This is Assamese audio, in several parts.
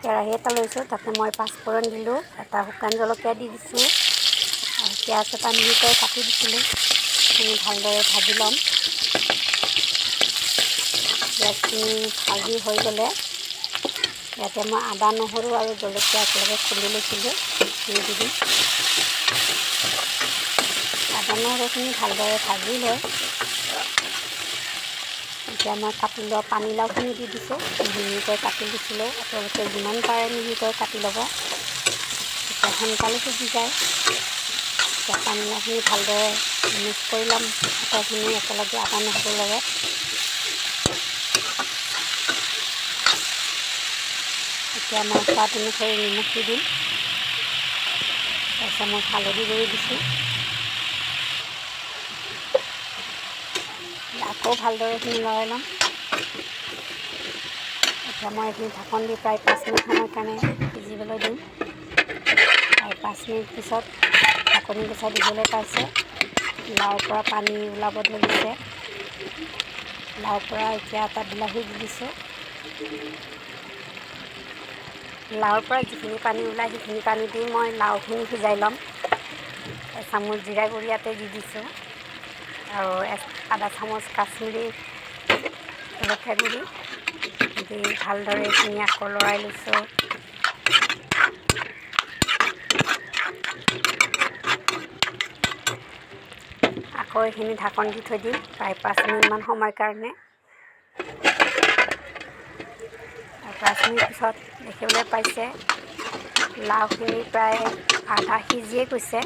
কেৰাহী এটা লৈছোঁ, তাতে মই পাঁচফোৰণ দিলোঁ, এটা শুকান জলকীয়া দি দিছোঁ আৰু পিঁয়াজ এটা মিহিকৈ কাটি দিছিলোঁ। সেইখিনি ভালদৰে ভাজি ল'ম। পিঁয়াজখিনি ভাজি হৈ গ'লে ইয়াতে মই আদা, নহৰু আৰু জলকীয়া একেলগে খুন্দি লৈছিলোঁ, সেইখিনি দি দিম। আদা নহৰুখিনি ভালদৰে ভাজি লৈ এতিয়া মই কাটি লোৱা পানীলাওখিনি দি দিছোঁ। মিহিকৈ কাটি দিছিলোঁ, আপোনালোকে যিমান পাৰে মিহিকৈ কাটি ল'ব, তেতিয়া সোনকালে সিজি যায়। এতিয়া পানীলাওখিনি ভালদৰে মিক্স কৰি ল'ম আটাইখিনি একেলগে আদা নহৰুৰ লগত। এতিয়া মই সোৱাদ অনুসৰি নিমখ দি দিম। তাৰপিছত মই হালধি গুড়ি দিছোঁ। আকৌ ভালদৰে এইখিনি লৰাই ল'ম। এতিয়া মই এইখিনি ঢাকন দি প্ৰায় 5 মিনিট সময়ৰ কাৰণে সিজিবলৈ দিম। প্ৰায় 5 মিনিট পিছত ঢাকনি গুচাই দিবলৈ পাইছে, লাওৰ পৰা পানী ওলাব ধৰিছে। লাওৰ পৰা এতিয়া এটা বিলাহী দি দিছোঁ। লাওৰ পৰা যিখিনি পানী ওলায় সেইখিনি পানী দি মই লাওখিনি সিজাই ল'ম। এচামুচ জিৰা গুড়ি ইয়াতে দি দিছোঁ আৰু আধা চামুচ কাশ্মীৰী জলকীয়া গুড়ি দি ভালদৰে এইখিনি আকৌ লৰাই লৈছোঁ। আকৌ এইখিনি ঢাকন দি থৈ দিম প্ৰায় 5 মিনিটমান সময়ৰ কাৰণে। 5 মিনিট পিছত দেখিবলৈ পাইছে লাওখিনি প্ৰায় আধা সিজিয়ে গৈছে।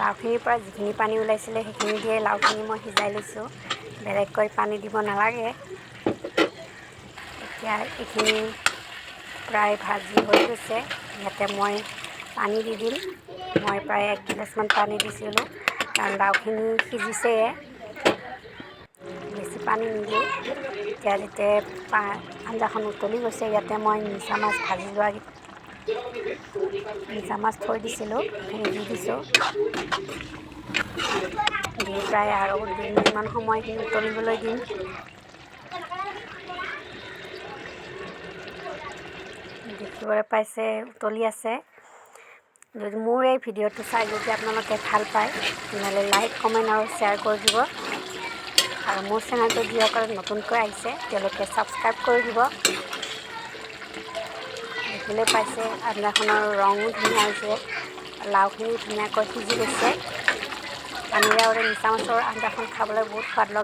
লাওখিনিৰ পৰা যিখিনি পানী ওলাইছিলে সেইখিনি দিয়ে লাওখিনি মই সিজাই লৈছোঁ, বেলেগকৈ পানী দিব নালাগে। এতিয়া এইখিনি প্ৰায় ভাজি হৈ গৈছে, ইয়াতে মই পানী দি দিম। মই প্ৰায় 1 গিলাচমান পানী দিছিলোঁ, কাৰণ লাওখিনি সিজিছেয়ে, বেছি পানী নিদিওঁ। এতিয়া যেতিয়া আঞ্জাখন উতলি গৈছে, ইয়াতে মই মিছা মাছ ভাজি লোৱা মিছা মাছ থৈ দিছিলোঁ, সেইখিনি দি দিছোঁ। দি প্ৰায় আৰু 2 মিনিটমান সময় সেইখিনি উতলিবলৈ দিম। দেখিবলৈ পাইছে উতলি আছে। যদি মোৰ এই ভিডিঅ'টো চাই যদি আপোনালোকে ভাল পায়, তেনেহ'লে লাইক, কমেণ্ট আৰু শ্বেয়াৰ কৰি দিব। আৰু মোৰ চেনেলটো যিসকলে নতুনকৈ আহিছে তেওঁলোকে ছাবস্ক্ৰাইব কৰি দিব। দেখিবলৈ পাইছে আঞ্জাখনৰ ৰঙো ধুনীয়া হৈছে, লাওখিনি ধুনীয়াকৈ সিজি গৈছে। পানী লাওৰে মিছা মাছৰ আঞ্জাখন খাবলৈ বহুত সোৱাদ লগা।